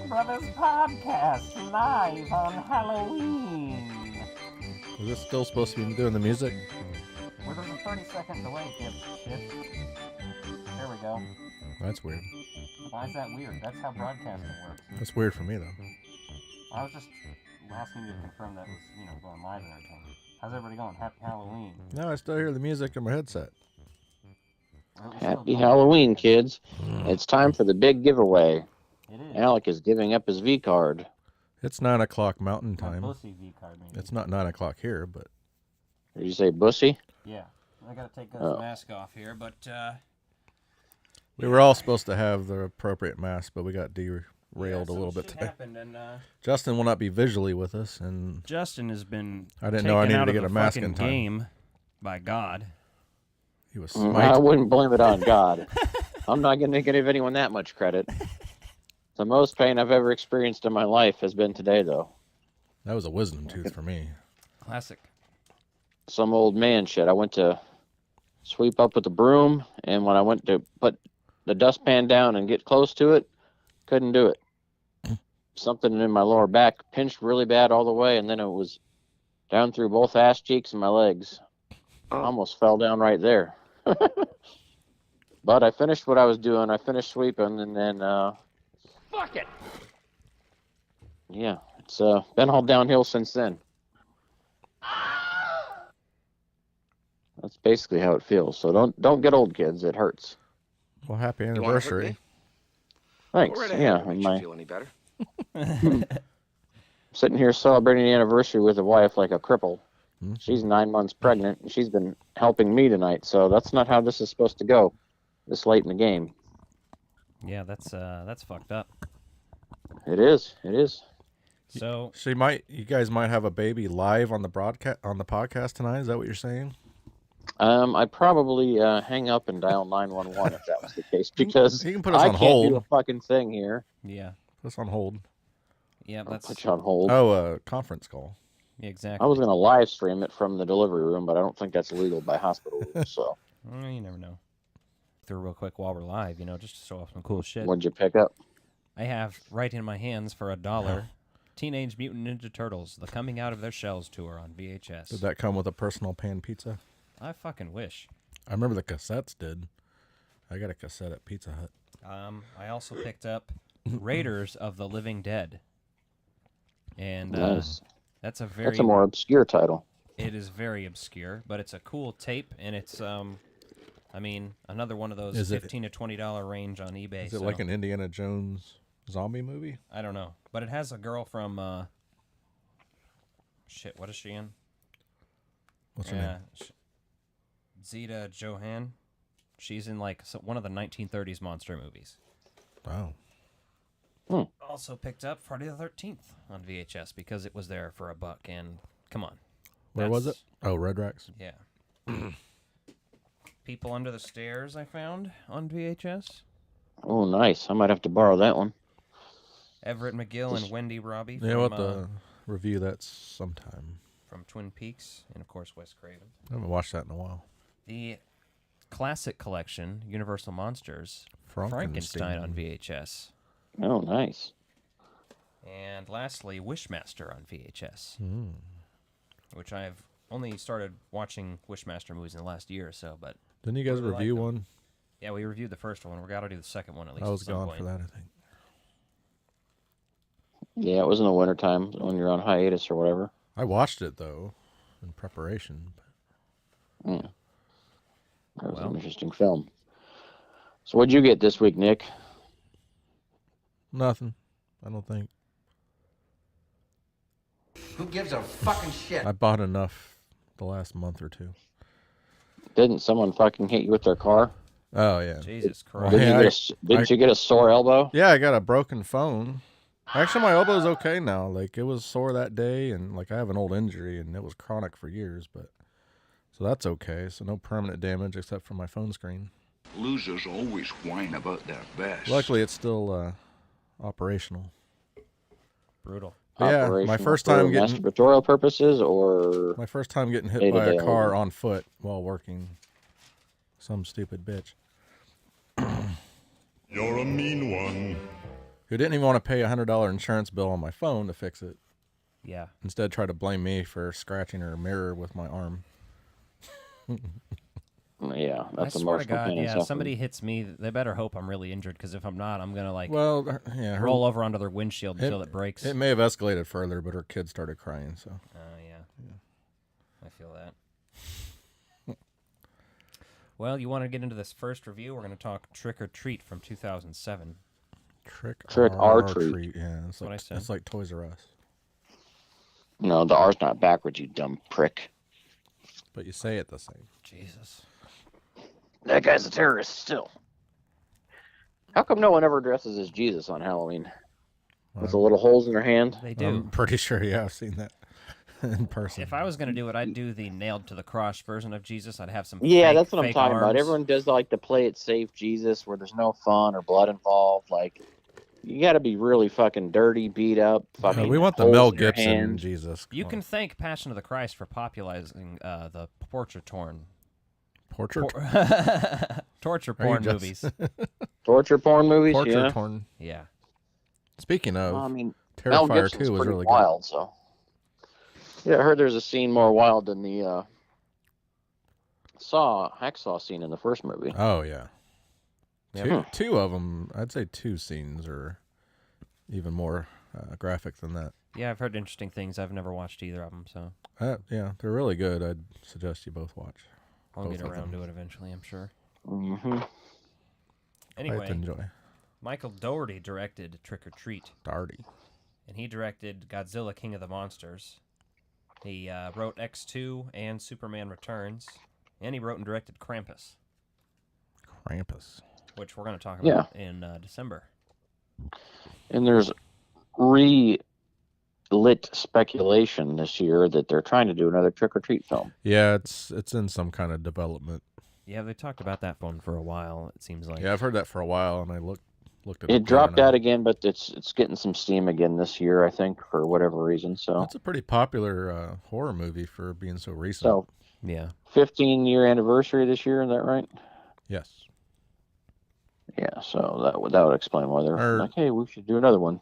Brothers podcast live on Halloween. Is this still supposed to be doing the music? Well, there's a 30-second delay, dipshit. There we go. That's weird. Why is that weird? That's how broadcasting works. That's weird for me, though. I was just asking you to confirm that was, going live and everything. How's everybody going? Happy Halloween. No, I still hear the music in my headset. Happy Halloween, kids. It's time for the big giveaway. It is. Alec is giving up his V card. It's 9 o'clock Mountain My Time. Bussy V card, maybe. It's not 9 o'clock here, but... Did you say bussy? Yeah. I gotta take this mask off here, but, We were all supposed to have the appropriate mask, but we got derailed a little bit today. Happened and, Justin will not be visually with us, and Justin has been I didn't know I taken needed out to of get the a mask fucking in time. game by God. he was I smite. wouldn't blame it on God. I'm not going to give anyone that much credit. The most pain I've ever experienced in my life has been today, though. That was a wisdom tooth for me. Classic. Some old man shit. I went to sweep up with the broom, and when I went to put the dustpan down and get close to it, couldn't do it. Something in my lower back pinched really bad all the way, and then it was down through both ass cheeks and my legs. Almost fell down right there. But I finished what I was doing. I finished sweeping, and then Fuck it! yeah, it's been all downhill since then. That's basically how it feels. So don't get old, kids. It hurts. Well, happy You wanna hurt anniversary. me? Thanks. Go right ahead. Yeah, It makes my you feel any better? sitting here celebrating the anniversary with a wife like a cripple. Mhm. She's 9 months pregnant, and she's been helping me tonight. So that's not how this is supposed to go. This late in the game. Yeah, that's fucked up. It is. It is. So You guys might have a baby live on the podcast tonight. Is that what you're saying? I'd probably hang up and dial 911 if that was the case, because You can put us I on can't hold. do a fucking thing here. yeah, Put us on hold. yeah, I'll that's put you on hold. Oh, conference call. yeah, exactly. I was going to live stream it from the delivery room, but I don't think that's legal by hospital rules. So You never know. Through real quick while we're live, just to show off some cool shit. what'd you pick up? I have right in my hands for $1, Teenage Mutant Ninja Turtles: The Coming Out of Their Shells tour on VHS. Did that come with a personal pan pizza? I fucking wish. I remember the cassettes did. I got a cassette at Pizza Hut. I also picked up Raiders of the Living Dead, and Nice. that's a That's a more obscure title. It is very obscure, but it's a cool tape, and it's another one of those Is it- $15 to $20 range on eBay. Is it so like an Indiana Jones zombie movie? I don't know, but it has a girl from shit. What is she in? What's her name? Zeta Johann. She's in one of the 1930s monster movies. Wow. Also picked up Friday the 13th on VHS because it was there for $1, and come on. Where was it? That's- Oh, Red Racks. Yeah. People Under the Stairs I found on VHS. Oh, nice. I might have to borrow that one. Everett McGill and Wendy Robbie Yeah, from, we'll have to review that sometime. from Twin Peaks, and of course Wes Craven. I haven't watched that in a while. The classic collection, Universal Monsters, Frankenstein on VHS. Oh, nice. And lastly, Wishmaster on VHS, Mm. which I've only started watching Wishmaster movies in the last year or so, but Didn't you guys Really like review them. one? yeah, we reviewed the first one. We've got to do the second one at least. I was at some gone point. for that, I think. Yeah, it was in the wintertime when you're on hiatus or whatever. I watched it, though, in preparation. That was Well. an interesting film. So what'd you get this week, Nick? Nothing. I don't think. Who gives a fucking shit? I bought enough the last month or two. Didn't someone fucking hit you with their car? Oh, yeah. Jesus Well, Christ. Didn't you get a sore elbow? Yeah, I got a broken phone. Actually, my elbow's okay now. Like, it was sore that day, and, like, I have an old injury, and it was chronic for years, but... So that's okay. So no permanent damage except for my phone screen. Losers always whine about their best. Luckily, it's still operational. Brutal. Yeah, my Operational first for time getting... masturbatorial purposes, or My first time getting hit by Day-to-day a car only. on foot while working. Some stupid bitch. You're a mean one. who didn't even want to pay a $100 insurance bill on my phone to fix it. Yeah. Instead, tried to blame me for scratching her mirror with my arm. Yeah, that's I swear to emotional God, pain and yeah, suffering. somebody hits me, they better hope I'm really injured, because if I'm not, I'm going to, like, Well, yeah, roll over onto their windshield until it breaks. It may have escalated further, but her kid started crying, so. Yeah. I feel that. Well, you want to get into this first review? We're going to talk Trick or Treat from 2007. Trick or or treat. Yeah, it's what I like, said. it's like Toys R Us. No, the R's not backwards, you dumb prick. But you say it the same. Jesus. That guy's a terrorist still. How come no one ever dresses as Jesus on Halloween? With the little holes in their hand? They do. I'm pretty sure, yeah, I've seen that in person. If I was going to do it, I'd do the nailed to the cross version of Jesus. I'd have some Yeah, fake, that's what I'm fake talking about. arms. Everyone does like the play it safe Jesus where there's no fun or blood involved. Like, you got to be really fucking dirty, beat up. Fucking we want the holes Mel in your Gibson hand. Jesus. You Come can on. thank Passion of the Christ for popularizing the torture porn. Portrait. Torture Are you porn just- movies. Torture porn movies, Portrait yeah. porn. Yeah. Speaking of, Well, I mean, Mel Terrifier Gibson's 2 was pretty really wild, so. Yeah, I heard there's a scene more wild than the hacksaw scene in the first movie. good. Oh, yeah. Yeah. Two of them, I'd say two scenes are even more graphic than that. Yeah, I've heard interesting things. I've never watched either of them, so Yeah, they're really good. I'd suggest you both watch. I'll Both get of around them. to it eventually, I'm sure. Mm-hmm. Quite Anyway, enjoy. Michael Dougherty directed Trick or Treat, Darty. and he directed Godzilla King of the Monsters. He wrote X2 and Superman Returns, and he wrote and directed Krampus, Krampus. which we're going to talk Yeah. about in December. And there's lit speculation this year that they're trying to do another Trick or Treat film. Yeah, it's in some kind of development. Yeah, they talked about that one for a while, it seems like. Yeah, I've heard that for a while, and I looked at It dropped out again, but it's getting some steam again this year, I think, for whatever reason. So, That's a pretty popular horror movie for being so recent. so Yeah. 15-year anniversary this year, is that right? Yes. Yeah, so that would explain why they're Or- like, hey, we should do another one.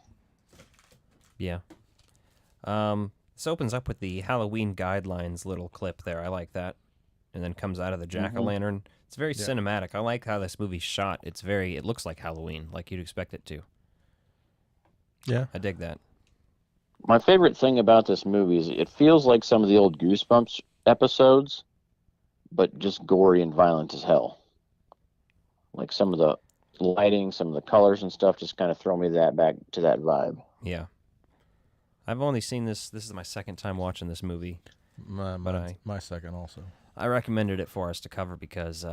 Yeah. This opens up with the Halloween guidelines little clip there. I like that. And then comes out of the jack-o'-lantern. It's very Yeah. cinematic. I like how this movie's shot. It looks like Halloween, like you'd expect it to. Yeah. I dig that. My favorite thing about this movie is it feels like some of the old Goosebumps episodes, but just gory and violent as hell. Like some of the lighting, some of the colors and stuff just kind of throw me back to that vibe. Yeah. I've only seen this. This is my second time watching this movie. My second also. I recommended it for us to cover because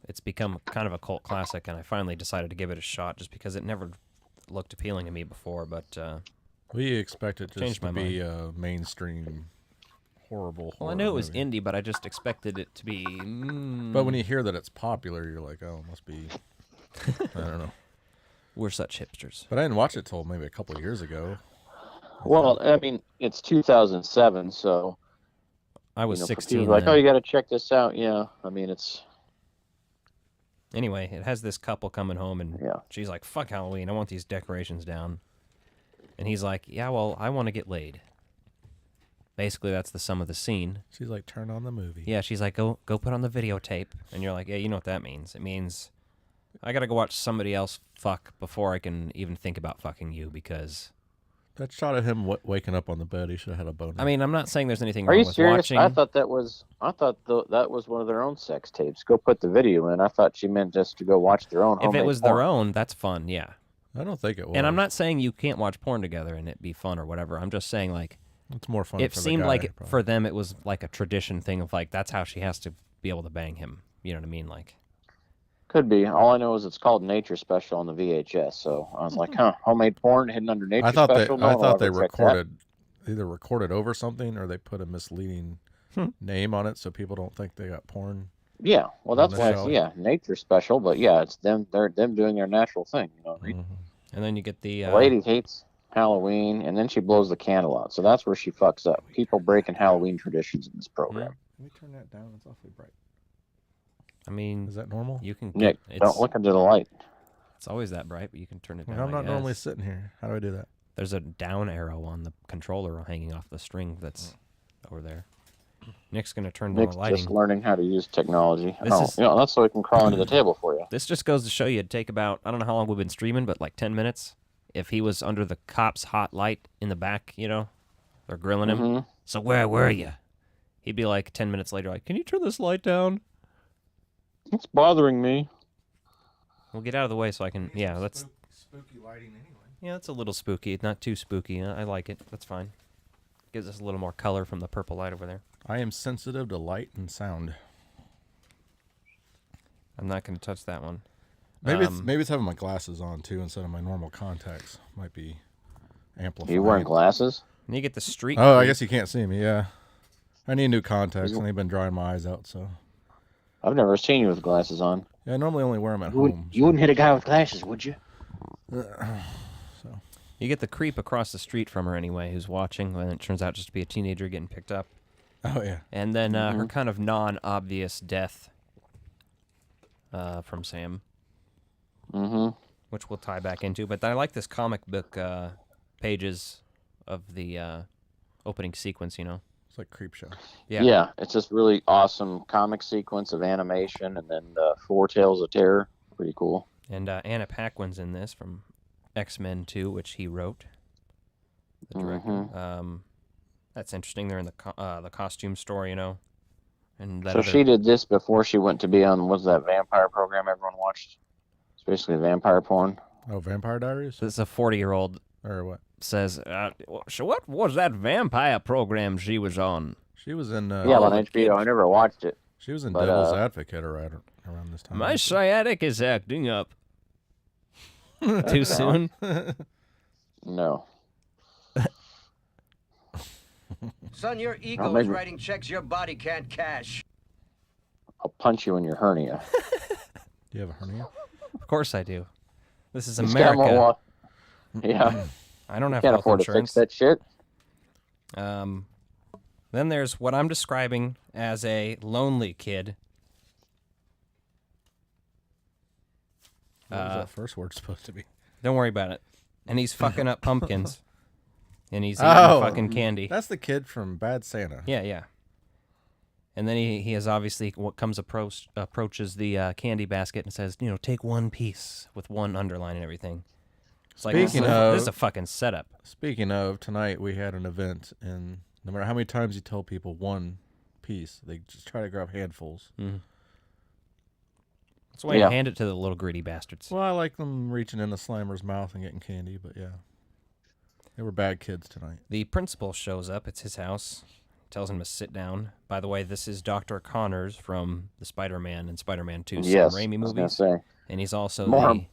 it's become kind of a cult classic, and I finally decided to give it a shot just because it never looked appealing to me before. But We expect it just Changed to my be a mainstream horrible well, I horror knew it was movie. indie, but I just expected it to be. But when you hear that it's popular, you're like, oh, it must be. I don't know. We're such hipsters. But I didn't watch it till maybe a couple of years ago. Well, I mean, it's 2007, so I was for 16. people like, then. oh, you got to check this out. Yeah, I mean, it's Anyway, it has this couple coming home, and Yeah. she's like, "Fuck Halloween! I want these decorations down." And he's like, "Yeah, well, I want to get laid." Basically, that's the sum of the scene. She's like, turn on the movie. Yeah, she's like, "Go put on the videotape," and you're like, "Yeah, you know what that means? It means I gotta go watch somebody else fuck before I can even think about fucking you." Because That shot of him waking up on the bed, he should have had a boner. I mean, I'm not saying there's anything Are wrong you with serious? watching. I thought that was one of their own sex tapes. Go put the video in. I thought she meant just to go watch their own. If it homemade was porn. their own, that's fun. Yeah. I don't think it was. And I'm not saying you can't watch porn together and it be fun or whatever. I'm just saying, like, It's more fun. it for the seemed guy, like probably. for them it was like a tradition thing of like that's how she has to be able to bang him. You know what I mean? Like, Could be. All I know is it's called Nature Special on the VHS. So I was like, huh, homemade porn hidden under Nature I thought Special. No I one thought will they ever check that. either recorded over something or they put a misleading name on it so people don't think they got porn. Yeah, well, that's on why the it's show. Nature Special. But yeah, it's them. They're them doing their natural thing. You know what I mean? and then you get the The lady hates Halloween, and then she blows the candle out. So that's where she fucks up. People breaking Halloween traditions in this program. Can we turn that down? It's awfully bright. I mean, Is that normal? you can. Nick, It's, don't look into the light. It's always that bright, but you can turn it down. I'm I not normally guess. sitting here. How do I do that? There's a down arrow on the controller hanging off the string that's over there. Nick's gonna turn down Nick's the lighting. just learning how to use technology. This No, is- that's so he can crawl into the table for you. This just goes to show you it'd take about, I don't know how long we've been streaming, but like 10 minutes. If he was under the cop's hot light in the back, you know, they're grilling him. Mhm. So where were you? He'd be like 10 minutes later, like, can you turn this light down? It's bothering me. We'll get out of the way so I can, yeah, that's, spooky lighting anyway. yeah, it's a little spooky. Not too spooky. I like it. That's fine. Gives us a little more color from the purple light over there. I am sensitive to light and sound. I'm not going to touch that one. Maybe it's having my glasses on too instead of my normal contacts. Might be amplifying. You wearing glasses? And you get the street. Oh, I creep. guess you can't see me. Yeah, I need new contacts, and they've been drying my eyes out. So I've never seen you with glasses on. yeah, I normally only wear them at You home. wouldn't hit a guy with glasses, would you? You get the creep across the street from her anyway, who's watching, and it turns out just to be a teenager getting picked up. Oh yeah, And then her kind of non-obvious death from Sam, Mm-hmm. which we'll tie back into. But I like this comic book pages of the opening sequence, you know? it's like creep show. Yeah. It's this really awesome comic sequence of animation, and then 4 Tales of Terror. Pretty cool. And Anna Paquin's in this from X-Men 2, which he wrote, the director. That's interesting. They're in the costume store, you know? And that So she did this before she went to be on, what's that vampire program everyone watched? It's basically vampire porn. Oh, Vampire Diaries This is a 40-year-old or what? says, so what was that vampire program she was on? She was in. Yeah, on the HBO. kids. I never watched it. She was in but, Devil's Advocate around this time. My sciatic is acting up. Too soon? No. Son, your ego maybe- is writing checks your body can't cash. I'll punch you in your hernia. Do you have a hernia? Of course I do. This is This guy won't America. walk- Yeah. I don't have Can't health afford insurance. to fix that shit. Then there's what I'm describing as a lonely kid. What was that first word supposed to be? Don't worry about it. And he's fucking up pumpkins. And he's eating fucking candy. That's the kid from Bad Santa. Yeah, yeah. And then he has obviously what comes approaches the candy basket and says, take one piece with one underline and everything. It's like, Speaking this of- is a fucking setup. Speaking of, tonight we had an event, and no matter how many times you tell people one piece, they just try to grab handfuls. That's why Yeah. you hand it to the little greedy bastards. Well, I like them reaching in the Slimer's mouth and getting candy, but yeah. They were bad kids tonight. The principal shows up. It's his house. Tells him to sit down. By the way, this is Dr. Connors from the Spider-Man and Spider-Man 2 Yes. Sam Raimi I was gonna movies. say. And he's also More-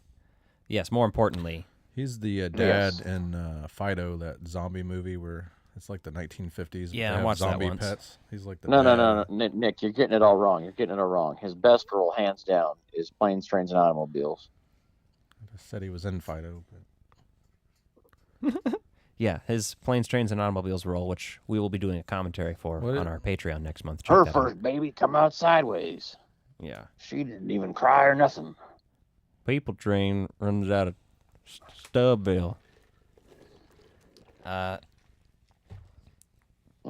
more importantly, He's the dad Yes. in Fido, that zombie movie where it's like the 1950s. Yeah, they I have watched that zombie once. pets. He's like the No, dad. Nick, you're getting it all wrong. You're getting it all wrong. His best role, hands down, is Planes, Trains, and Automobiles. I just said he was in Fido. But yeah, his Planes, Trains, and Automobiles role, which we will be doing a commentary for What on it- our Patreon next month. Check Her that first baby come out sideways. out. Yeah. She didn't even cry or nothing. People train runs out of Stubbville.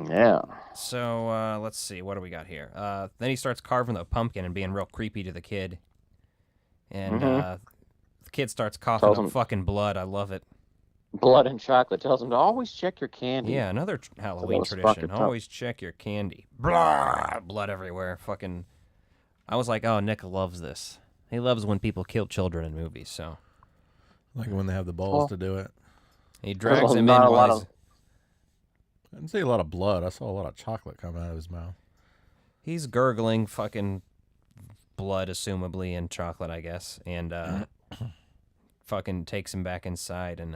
Yeah. So let's see, what do we got here? Then he starts carving the pumpkin and being real creepy to the kid, and the kid starts coughing Tells up him- fucking blood. I love it. Blood and chocolate tells him to always check your candy. Yeah, another Halloween was fucking tradition. tough. Always check your candy. Blah, blood everywhere. Fucking. I was like, oh, Nick loves this. He loves when people kill children in movies. So like when they have the balls to do it. he drags Well, him in not a lot while of- I didn't see a lot of blood. I saw a lot of chocolate come out of his mouth. he's gurgling fucking blood, assumably, and chocolate, I guess, and fucking takes him back inside, and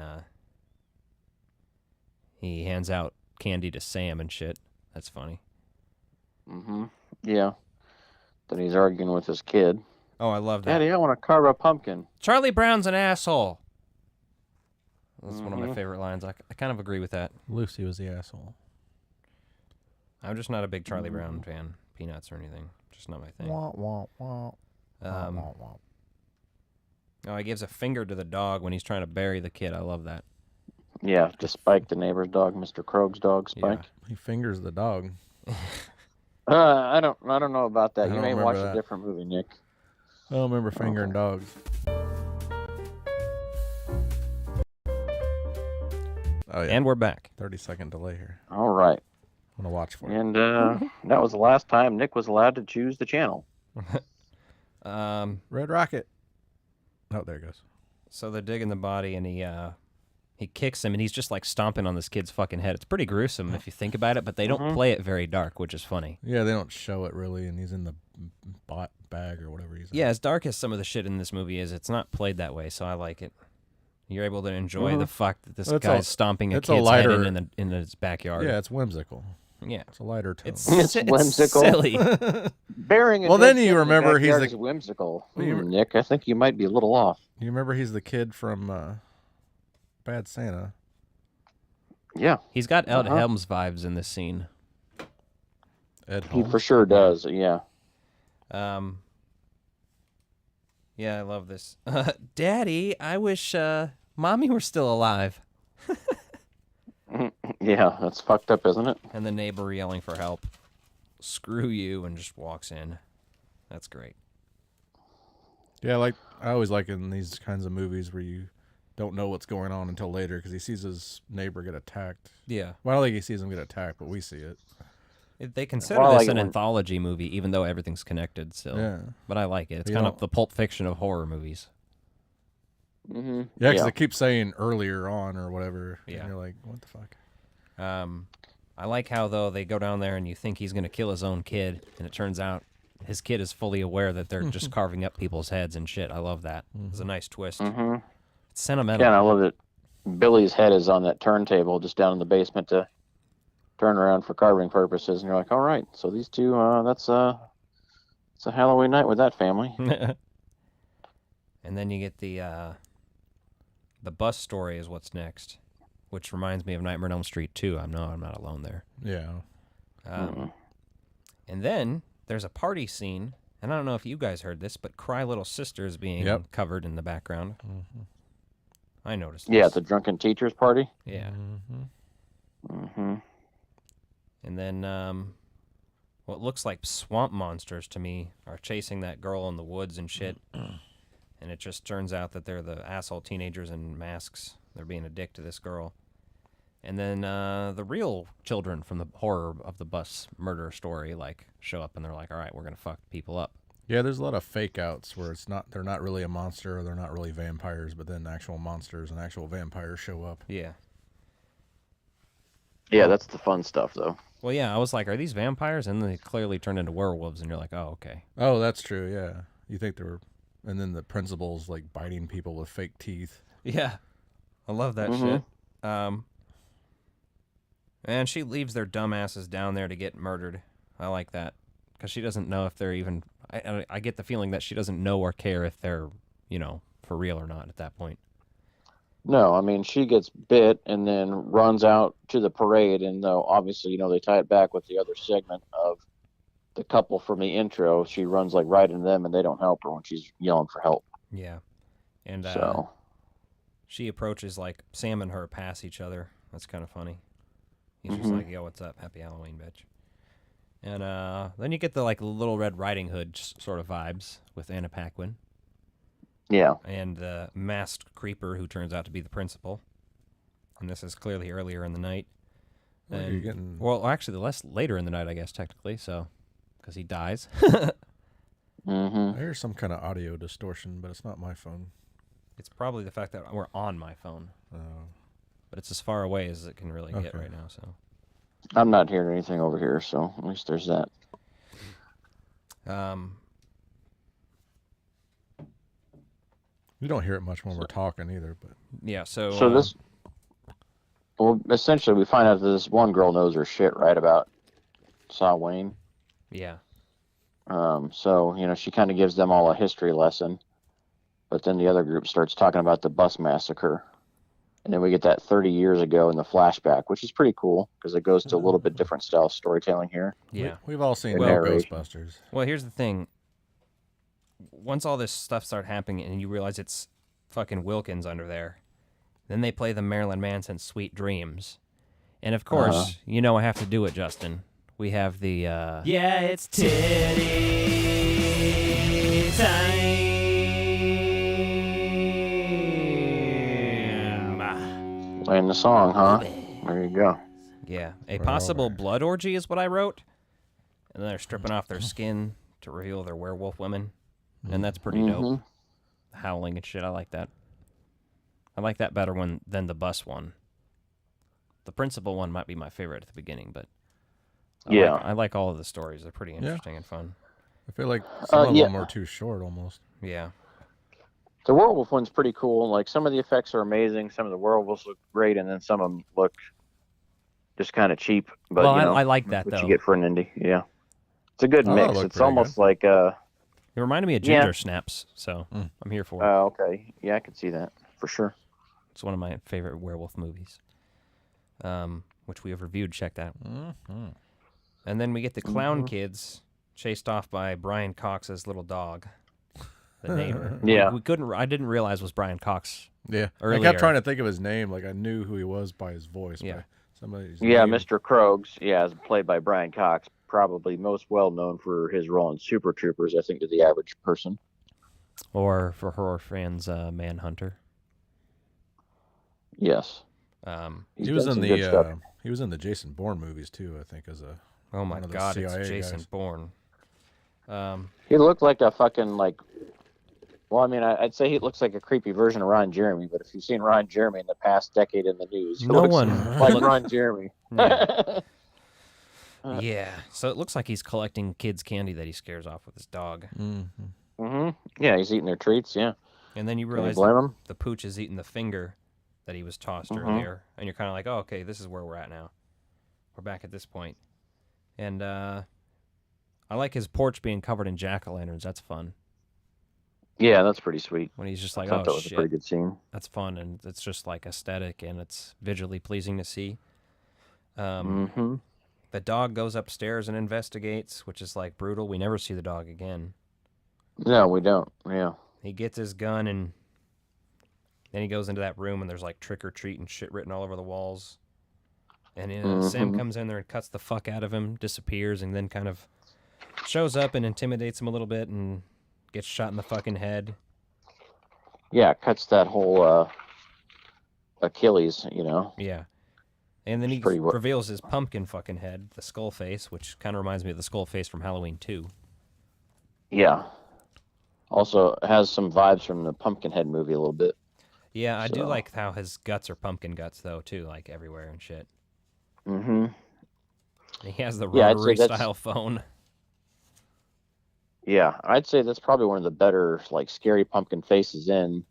he hands out candy to Sam and shit. That's funny. Mm-hmm. Yeah. Then he's arguing with his kid. Oh, I love that. Daddy, I want to carve a pumpkin. Charlie Brown's an asshole. That's one of my Mhm. favorite lines. I kind of agree with that. Lucy was the asshole. I'm just not a big Charlie Brown fan. Peanuts or anything. Just not my thing. Wah, wah, wah. Um, Wah, wah, wah. Oh, he gives a finger to the dog when he's trying to bury the kid. I love that. Yeah, to Spike, the neighbor's dog, Mr. Krog's dog, Spike. He fingers the dog. I don't know about that. I You don't may remember watch that. a different movie, Nick. I don't remember fingering Okay. dogs. Oh yeah. And we're back. 30-second delay here. All right. I'm gonna watch for it. And that was the last time Nick was allowed to choose the channel. Red Rocket. Oh, there it goes. So they're digging the body, and he kicks him, and he's just like stomping on this kid's fucking head. It's pretty gruesome if you think about it, but they don't play it very dark, which is funny. Yeah, they don't show it really, and he's in the bag or whatever he's in. Yeah, as dark as some of the shit in this movie is, it's not played that way, so I like it. You're able to enjoy the fact that this Well, it's guy's a- stomping a it's a kid's lighter- head in his backyard. Yeah, it's whimsical. Yeah. It's a lighter tone. It's whimsical. silly. Bearing a Well, dead then kid you in the remember he's backyard the- is whimsical. you- Nick, I think you might be a little off. You remember he's the kid from Bad Santa. Yeah, He's got Ed Uh-huh. Helms vibes in this scene. Ed he Helms. for sure does. Yeah. Yeah, I love this. Daddy, I wish Mommy were still alive. Yeah, that's fucked up, isn't it? And the neighbor yelling for help. Screw you, and just walks in. That's great. Yeah, I always like in these kinds of movies where you don't know what's going on until later because he sees his neighbor get attacked. Yeah. Well, I don't think he sees him get attacked, but we see it. They consider Well, I this like an it when- anthology movie, even though everything's connected still. Yeah. But I like it. It's You kind of don't- the Pulp Fiction of horror movies. Mm-hmm. Yeah, because they keep saying earlier on or whatever. Yeah. And you're like, what the fuck? I like how, though, they go down there and you think he's going to kill his own kid, and it turns out his kid is fully aware that they're just carving up people's heads and shit. I love that. It's a nice twist. Mm-hmm. It's sentimental. Yeah, and I love that Billy's head is on that turntable just down in the basement to turn around for carving purposes, and you're like, all right, so these two, it's a Halloween night with that family. And then you get the bus story is what's next, which reminds me of Nightmare on Elm Street 2. I'm not alone there. Yeah. And then there's a party scene, and I don't know if you guys heard this, but Cry Little Sister is being Yep. covered in the background. I noticed Yeah, this. the drunken teachers party. Yeah. Mm-hmm. And then what looks like swamp monsters to me are chasing that girl in the woods and shit. And it just turns out that they're the asshole teenagers in masks. They're being a dick to this girl. And then the real children from the horror of the bus murder story show up and they're like, all right, we're going to fuck people up. Yeah, there's a lot of fake outs where they're not really a monster or they're not really vampires, but then actual monsters and actual vampires show up. Yeah. Yeah, that's the fun stuff, though. Well, yeah, I was like, are these vampires? And they clearly turned into werewolves, and you're like, oh, okay. Oh, that's true, yeah. You think they were, and then the principal's biting people with fake teeth. Yeah. I love that shit. And she leaves their dumbasses down there to get murdered. I like that. Because she doesn't know if they're even... I get the feeling that she doesn't know or care if they're, for real or not at that point. No, I mean, she gets bit and then runs out to the parade, and though obviously, they tie it back with the other segment of the couple from the intro, she runs right into them, and they don't help her when she's yelling for help. Yeah. And So, she approaches Sam and her pass each other. That's kind of funny. He's just like, yo, what's up? Happy Halloween, bitch. And then you get the Little Red Riding Hood sort of vibes with Anna Paquin. yeah. And the masked creeper who turns out to be the principal. And this is clearly earlier in the night. Well, you're And, getting- well, actually, later in the night, I guess, technically, so, because he dies. Mm-hmm. I hear some kind of audio distortion, but it's not my phone. It's probably the fact that we're on my phone, but it's as far away as it can really get Okay. right now, so. I'm not hearing anything over here, so at least there's that. You don't hear it much when we're talking either, but Yeah, so. So this, well, essentially, we find out that this one girl knows her shit, right, about Saw Wayne. Yeah. So, she kind of gives them all a history lesson, but then the other group starts talking about the bus massacre. And then we get that 30 years ago in the flashback, which is pretty cool because it goes to a little bit different style of storytelling here. Yeah. we've all seen Well- narration. Ghostbusters. Well, here's the thing. Once all this stuff started happening and you realize it's fucking Wilkins under there. Then they play the Marilyn Manson Sweet Dreams. And of course, you know I have to do it, Justin. We have the, yeah, it's titty time. Playing the song, huh? There you go. Yeah, a possible blood orgy is what I wrote. And then they're stripping off their skin to reveal their werewolf women. And that's pretty dope. Howling and shit, I like that. I like that better than the bus one. The principal one might be my favorite at the beginning, but I like all of the stories. They're pretty interesting and fun. I feel like some of them are too short almost. Yeah. The werewolf one's pretty cool. Like, some of the effects are amazing. Some of the werewolves look great, and then some of them look just kind of cheap. But well, you know, I like that, what though. you get for an indie. Yeah. It's a good mix. It's almost like It reminded me of Ginger Snaps, so I'm here for it. Oh, okay. Yeah, I can see that for sure. It's one of my favorite werewolf movies, which we have reviewed. Check that. And then we get the clown kids chased off by Brian Cox's little dog, the neighbor. Yeah. we couldn't. I didn't realize was Brian Cox. Yeah. Earlier. I kept trying to think of his name. Like, I knew who he was by his voice. Yeah. By somebody's Yeah, name. Mr. Krogs. Yeah, is played by Brian Cox. Probably most well known for his role in Super Troopers, I think, to the average person. Or for horror fans, Manhunter. Yes. He was done in some good stuff. the Jason Bourne movies too, I think, as a Oh my one of the God, it's CIA Jason guys. Bourne. He looked like a fucking, like, well, I mean, I'd say he looks like a creepy version of Ron Jeremy, but if you've seen Ron Jeremy in the past decade in the news, he No looks one like look- Ron Jeremy. Yeah, so it looks like he's collecting kids' candy that he scares off with his dog. Yeah, he's eating their treats, yeah. And then you Can you realize blame him? the pooch is eating the finger that he was tossed earlier. And you're kind of like, oh, okay, this is where we're at now. We're back at this point. And I like his porch being covered in jack-o'-lanterns. That's fun. Yeah, that's pretty sweet. When he's just I like, thought oh, that was shit, a pretty good scene. that's fun. And it's just like aesthetic and it's visually pleasing to see. The dog goes upstairs and investigates, which is like brutal. We never see the dog again. No, we don't. Yeah. He gets his gun and then he goes into that room and there's like trick or treat and shit written all over the walls. And Sam comes in there and cuts the fuck out of him, disappears, and then kind of shows up and intimidates him a little bit and gets shot in the fucking head. Yeah, cuts that whole Achilles, you know. Yeah. And then he Pretty reveals his pumpkin fucking head, the skull face, which kind of reminds me of the skull face from Halloween 2. Yeah. Also has some vibes from the Pumpkinhead movie a little bit. Yeah, I do So- like how his guts are pumpkin guts, though, too, like everywhere and shit. Mm-hmm. And he has the Yeah, I'd say rotary that's- style phone. Yeah, I'd say that's probably one of the better, like, scary pumpkin faces in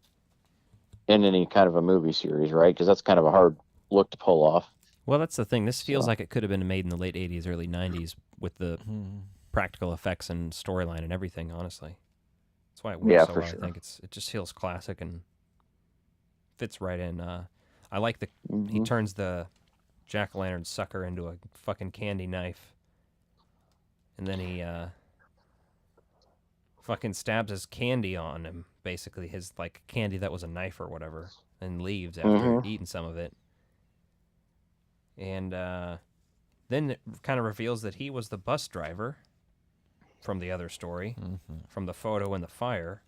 any kind of a movie series, right? Because that's kind of a hard look to pull off. Well, that's the thing. This feels like it could have been made in the late 80s, early 90s with the practical effects and storyline and everything, honestly. That's why it works Yeah, so for well. sure. I think it just feels classic and fits right in. I like he turns the jack-o'-lantern sucker into a fucking candy knife. And then he fucking stabs his candy on him, basically his like candy that was a knife or whatever, and leaves after eating some of it. And then it kind of reveals that he was the bus driver from the other story, from the photo and the fire.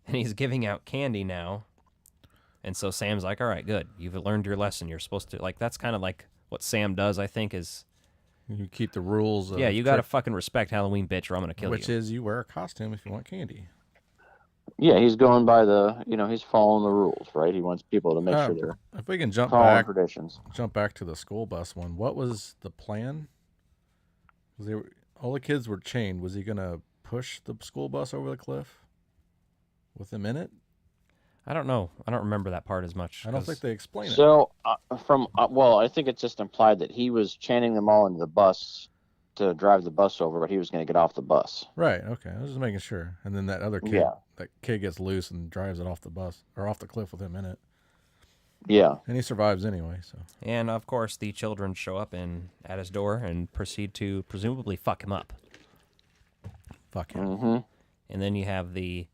And he's giving out candy now. And so Sam's like, all right, good. You've learned your lesson. You're supposed to, like, that's kind of like what Sam does, I think, is, You keep the rules. Of yeah, you got to trick- fucking respect Halloween, bitch, or I'm going to kill which you. is you wear a costume if you want candy. Yeah, he's going by he's following the rules, right? He wants people to make sure they're If we can jump following back, traditions. to the school bus one. What was the plan? All the kids were chained. Was he gonna push the school bus over the cliff with them in it? I don't know. I don't remember that part as much. I don't 'cause- think they explain it. So, I think it's just implied that he was chaining them all into the bus to drive the bus over, but he was going to get off the bus. Right. Okay. I was just making sure. And then that other kid, Yeah. that kid gets loose and drives it off the bus or off the cliff with him in it, Yeah. and he survives anyway. So And, of course, the children show up at his door and proceed to presumably fuck him up. fuck him. Mm-hmm. And then you have the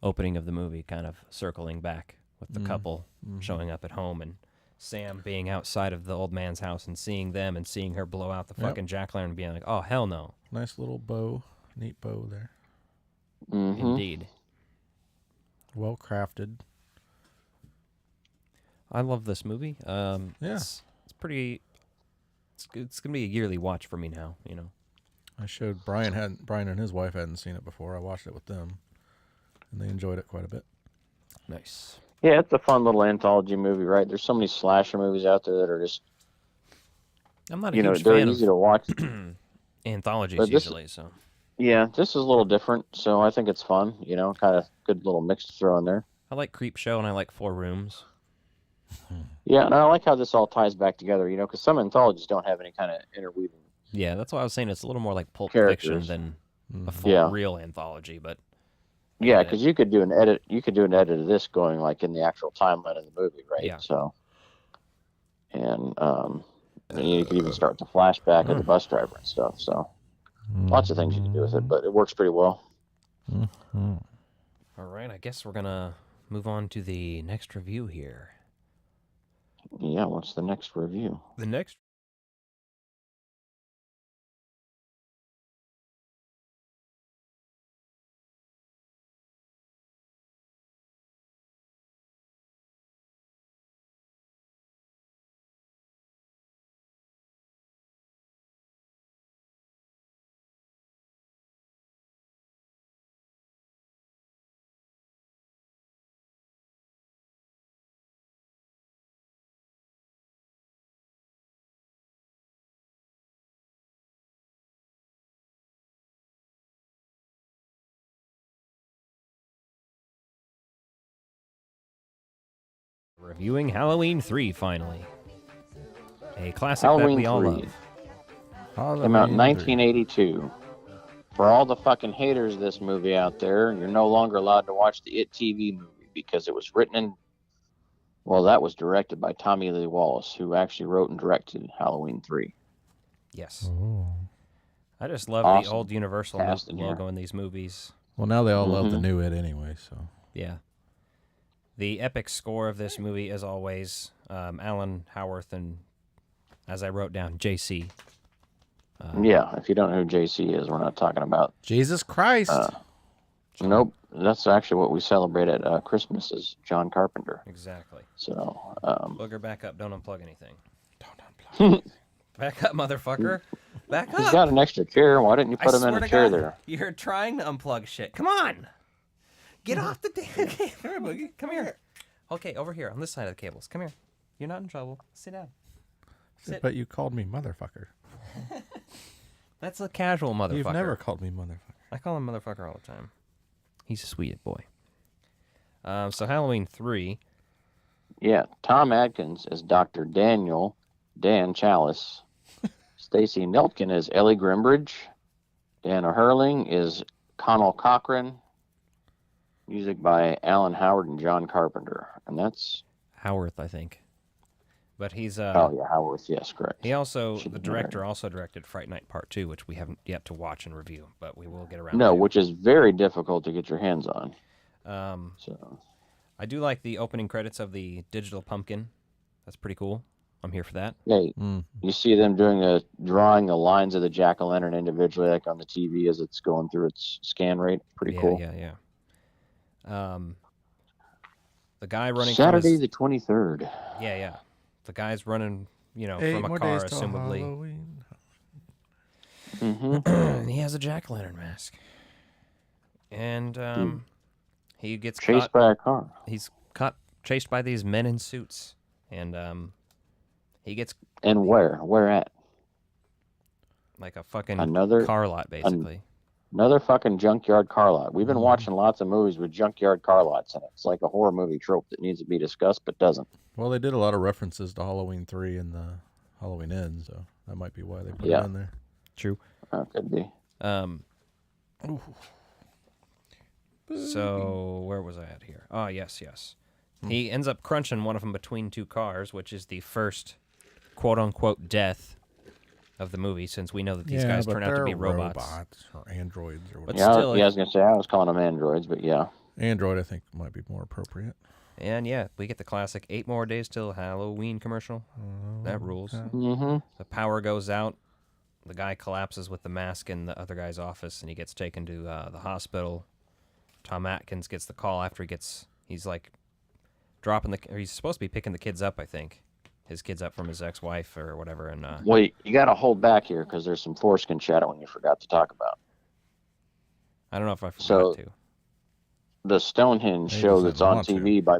opening of the movie, kind of circling back with the couple Mhm. showing up at home and Sam being outside of the old man's house and seeing them and seeing her blow out the Yep. fucking jack-o'-lantern and being like, oh, hell no. Nice little bow. Neat bow there. Mm-hmm. Indeed. Well crafted. I love this movie. Yeah. It's pretty... It's going to be a yearly watch for me now, you know. I showed Brian and his wife hadn't seen it before. I watched it with them, and they enjoyed it quite a bit. Nice. Yeah, it's a fun little anthology movie, right? There's so many slasher movies out there that are just, I'm not a you know, huge they're fan easy of to watch. anthologies But this- usually, so... Yeah, this is a little different, so I think it's fun. You know, kind of good little mix to throw in there. I like Creep Show and I like Four Rooms. Yeah, and I like how this all ties back together. You know, because some anthologies don't have any kind of interweaving. Yeah, that's why I was saying it's a little more like Pulp Characters. Fiction than a Mhm. full Yeah. real anthology, but Yeah, get it. because you could do an edit. You could do an edit of this going like in the actual timeline of the movie, right? Yeah. So, and you could even start the flashback of the bus driver and stuff. So, lots of things you can do with it, but it works pretty well. Mhm. all right, I guess we're gonna move on to the next review here. Yeah. What's the next review? The next reviewing Halloween 3 finally. A classic that Halloween we all 3. love. Came out in 1982. For all the fucking haters of this movie out there, you're no longer allowed to watch the It TV movie because it was written and, well, that was directed by Tommy Lee Wallace, who actually wrote and directed Halloween 3. Yes. Oh. I just love Awesome the old Universal cast in logo here. in these movies. Well, now they all love the Mhm. new It anyway, so. Yeah. The epic score of this movie, as always, Alan Howarth and, as I wrote down, JC. Yeah, if you don't know who JC is, we're not talking about. Jesus Christ. Nope, that's actually what we celebrate at Christmas is John Carpenter. Exactly. So, Booger, back up. Don't unplug anything. Don't unplug. Back up, motherfucker. Back he's up. got an extra chair. Why didn't you I put him swear in a to chair God, there? You're trying to unplug shit. Come on. Get off the damn cable. Come here, Boogie. Come here. Okay, over here on this side of the cables. Come here. You're not in trouble. Sit down. Sit. But you called me motherfucker. That's a casual motherfucker. You've never called me motherfucker. I call him motherfucker all the time. He's a sweet boy. So Halloween 3. Yeah, Tom Atkins is Dr. Dan Chalice. Stacy Neltkin is Ellie Grimbridge. Dan O'Herling is Connell Cochran. Music by Alan Howard and John Carpenter. And that's, Howarth, I think. But he's oh yeah, Howarth, yes, correct. he also Should the be right. director also directed Fright Night Part 2, which we haven't yet to watch and review, but we will get around No, to. which is very difficult to get your hands on. Um, So, I do like the opening credits of the digital pumpkin. That's pretty cool. I'm here for that. yeah, Mm. you see them drawing the lines of the jack-o'-lantern individually, like on the TV as it's going through its scan rate. Pretty Yeah, cool. yeah. The guy running Saturday from his, the 23rd. yeah. The guy's running, you know, 8 from a more car, days till assumably. Halloween. Mm-hmm. He has a jack-o'-lantern mask. And he gets Chased caught. by a car. He's chased by these men in suits. And he gets And where? Where at? like a fucking Another- car lot, basically. Another fucking junkyard car lot. We've been watching lots of movies with junkyard car lots in it. It's like a horror movie trope that needs to be discussed but doesn't. Well, they did a lot of references to Halloween 3 and the Halloween Ends, so that might be why they put Yeah. it in there. True. Could be. So where was I at here? Oh, yes. He ends up crunching one of them between two cars, which is the first quote-unquote death of the movie, since we know that these guys but turn out to be they're robots. or androids or But whatever. Yeah, still, I was going to say, I was calling them androids, but yeah. Android, I think, might be more appropriate. And yeah, we get the classic 8 more days till Halloween commercial. That rules. Mm-hmm. The power goes out. The guy collapses with the mask in the other guy's office, and he gets taken to the hospital. Tom Atkins gets the call after he's like dropping or he's supposed to be picking the kids up, I think. His kids up from his ex-wife or whatever. And Wait, you got to hold back here because there's some foreskin shadowing you forgot to talk about. I don't know if I forgot So- to. The Stonehenge He show doesn't that's on want to. TV by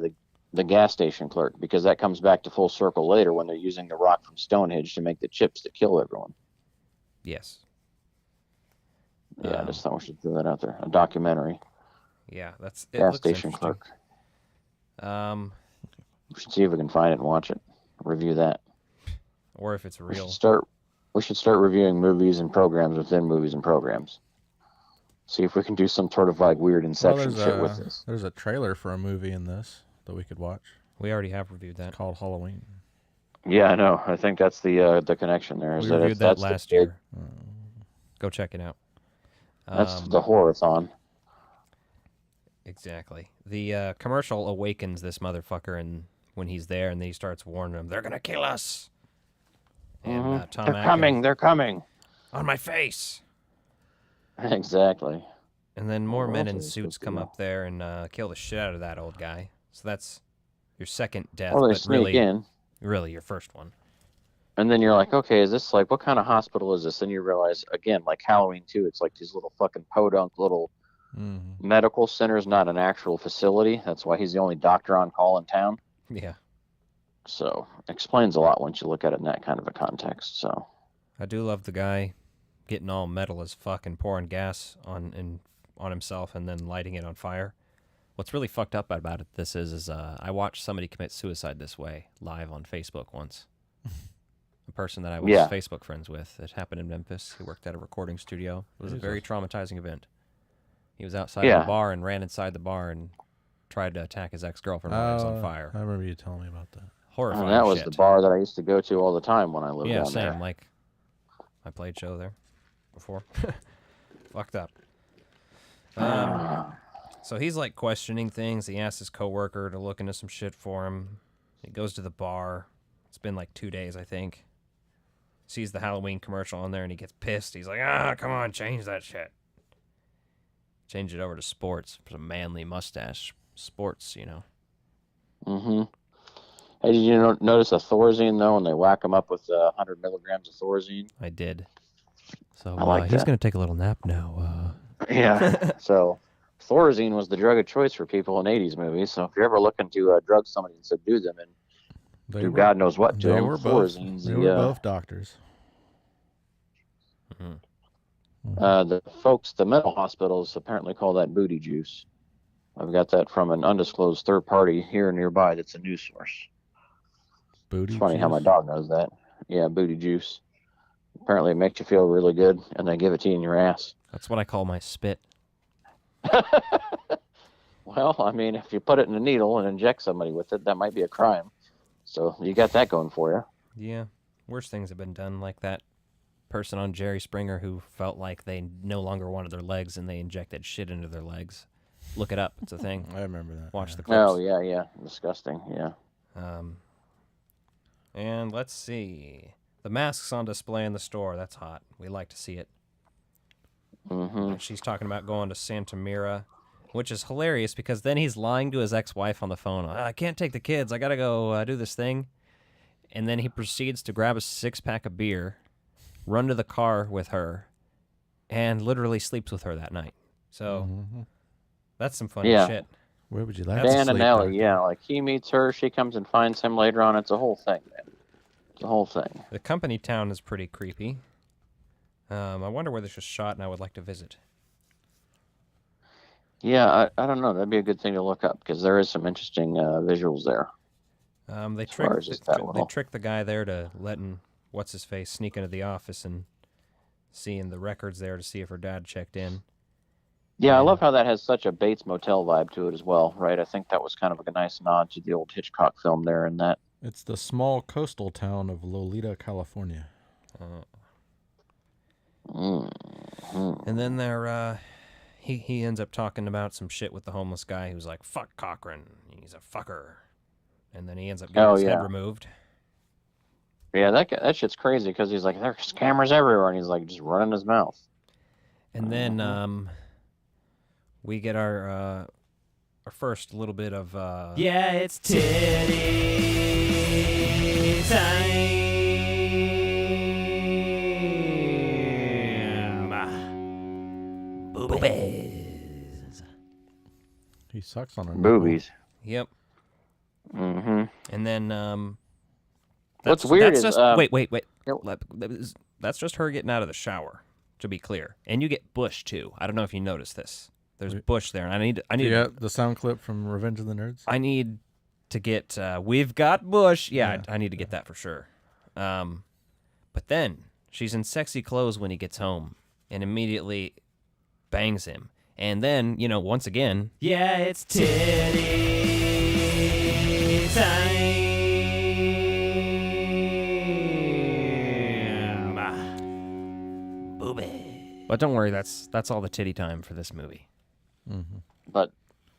the gas station clerk, because that comes back to full circle later when they're using the rock from Stonehenge to make the chips that kill everyone. Yes. Yeah, I just thought we should throw that out there. A documentary. Yeah, it Gas looks station interesting. clerk. We should see if we can find it and watch it. Review that. Or if it's real. We should start reviewing movies and programs within movies and programs. See if we can do some sort of like weird Inception shit with this. There's a trailer for a movie in this that we could watch We already have reviewed that. called Halloween. Yeah, I know. I think that's the connection there. We Is that reviewed that that's the last big- year. Go check it out. That's Um, the horror-thon. Exactly. The commercial awakens this motherfucker, and when he's there, and then he starts warning them, "They're gonna kill us." And Tom They're Atkins, coming. They're coming. on my face. Exactly. And then more men in that's suits supposed to come go. up there and kill the shit out of that old guy. So that's your second death, Or they but sneak in, really your first one. and then you're like, okay, is this like what kind of hospital is this? And you realize again, like Halloween 2, it's like these little fucking podunk little Mm-hmm. medical centers, not an actual facility. That's why he's the only doctor on call in town. Yeah, So explains a lot once you look at it in that kind of a context. So I do love the guy getting all metal as fuck and pouring gas on himself and then lighting it on fire. What's really fucked up about it, this is I watched somebody commit suicide this way live on Facebook once. A person that I was Yeah. Facebook friends with. It happened in Memphis. He worked at a recording studio. It was a very traumatizing event. He was outside of Yeah. the bar and ran inside the bar and tried to attack his ex-girlfriend while he was on fire. I remember you telling me about that. Horrifying and that was shit. the bar that I used to go to all the time when I lived Yeah, down same. there. Like, I played show there before. Fucked up. So he's like questioning things. He asks his coworker to look into some shit for him. He goes to the bar. It's been like 2 days, I think. Sees the Halloween commercial on there and he gets pissed. He's like, come on, change that shit. Change it over to sports. Some manly mustache. Sports, you know. Mm-hmm. Hey, did you notice a Thorazine though when they whack him up with 100 milligrams of Thorazine? I did. So I like he's that. going to take a little nap now. Yeah. So Thorazine was the drug of choice for people in 80s movies. So if you're ever looking to drug somebody and subdue them and do God knows what to They them, were both. Thorazine's They were both doctors. the folks, the mental hospitals apparently call that booty juice. I've got that from an undisclosed third party here nearby that's a news source. Booty It's funny how my juice? dog knows that. Yeah, booty juice. Apparently it makes you feel really good, and they give it to you in your ass. That's what I call my spit. Well, I mean, if you put it in a needle and inject somebody with it, that might be a crime. So you got that going for you. Yeah, worse things have been done, like that person on Jerry Springer who felt like they no longer wanted their legs and they injected shit into their legs. Look it up; it's a thing. I remember that. Watch yeah. the clips. Oh, yeah. Disgusting, yeah. And let's see, the masks on display in the store. That's hot. We like to see it. Mm-hmm. And she's talking about going to Santa Mira, which is hilarious because then he's lying to his ex-wife on the phone. I can't take the kids. I gotta go do this thing. And then he proceeds to grab a 6-pack of beer, run to the car with her, and literally sleeps with her that night. So that's some funny Yeah. shit. Where would you like Dan to and sleep, Ellie, Doctor? yeah, like he meets her, she comes and finds him later on. It's a whole thing, man. It's a whole thing. The company town is pretty creepy. I wonder where this was shot, and I would like to visit. Yeah, I don't know. That'd be a good thing to look up because there is some interesting visuals there. They far as just that they little. tricked the guy there to letting what's his face sneak into the office and seeing the records there to see if her dad checked in. Yeah, I love how that has such a Bates Motel vibe to it as well, right? I think that was kind of a nice nod to the old Hitchcock film there and that. It's the small coastal town of Lolita, California. Mm-hmm. And then he ends up talking about some shit with the homeless guy who's like, fuck Cochran, he's a fucker. And then he ends up getting his head removed. Yeah, that shit's crazy because he's like, there's cameras everywhere, and he's like just running his mouth. And then we get our first little bit of yeah, it's titty time. Boobies. He sucks on her Boobies. Yep. Mm-hmm. And then What's weird that's is just, wait. Yep. That's just her getting out of the shower, to be clear. And you get Bush too. I don't know if you noticed this. There's Bush there, and I need. Yeah, the sound clip from Revenge of the Nerds. I need to get. We've got Bush. Yeah, Yeah. I need to get that for sure. But then she's in sexy clothes when he gets home, and immediately bangs him. And then once again, yeah, it's titty time. Booby. But don't worry, that's all the titty time for this movie. Mm-hmm. But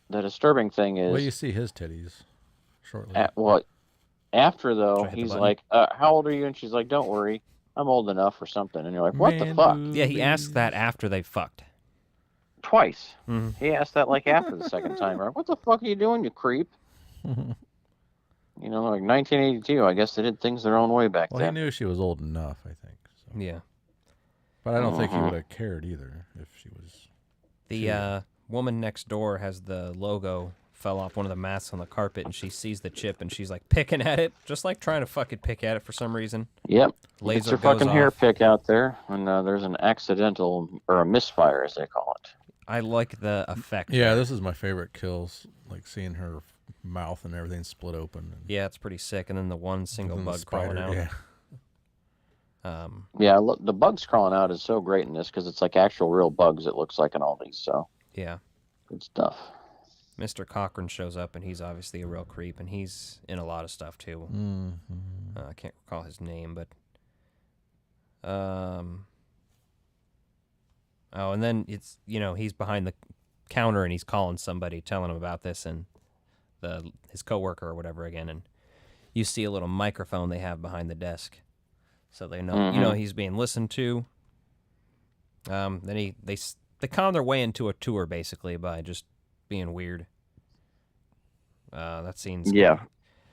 the disturbing thing is, Well, you see his titties shortly. After though, Should I hit the he's button? like, "How old are you?" And she's like, "Don't worry, I'm old enough or something." And you're like, "What the Man fuck?" Yeah, he asked that after they fucked. Twice. Mhm. He asked that like after the second time. Right? What the fuck are you doing, you creep? Like 1982. I guess they did things their own way back Well, he then. knew she was old enough, I think. So. Yeah. But I don't think he Mhm. would have cared either if she was. The woman next door has the logo fell off one of the masks on the carpet, and she sees the chip, and she's like picking at it, just like trying to fucking pick at it for some reason. Yep. Laser It's her goes fucking hair off. pick out there, and there's an accidental or a misfire, as they call it. I like the effect. Yeah, there. this is my favorite kills. Like seeing her mouth and everything split open. And Yeah, it's pretty sick. And then the one single then the bug crawling out. Yeah. Yeah, look, the bugs crawling out is so great in this because it's like actual real bugs. It looks like in all these, so Yeah. good stuff. Mr. Cochran shows up, and he's obviously a real creep, and he's in a lot of stuff too. Mm-hmm. I can't recall his name, but oh, and then it's he's behind the counter and he's calling somebody, telling him about this, and his coworker or whatever again, and you see a little microphone they have behind the desk, so they know he's being listened to. Then they con their way into a tour basically by just being weird. That scene's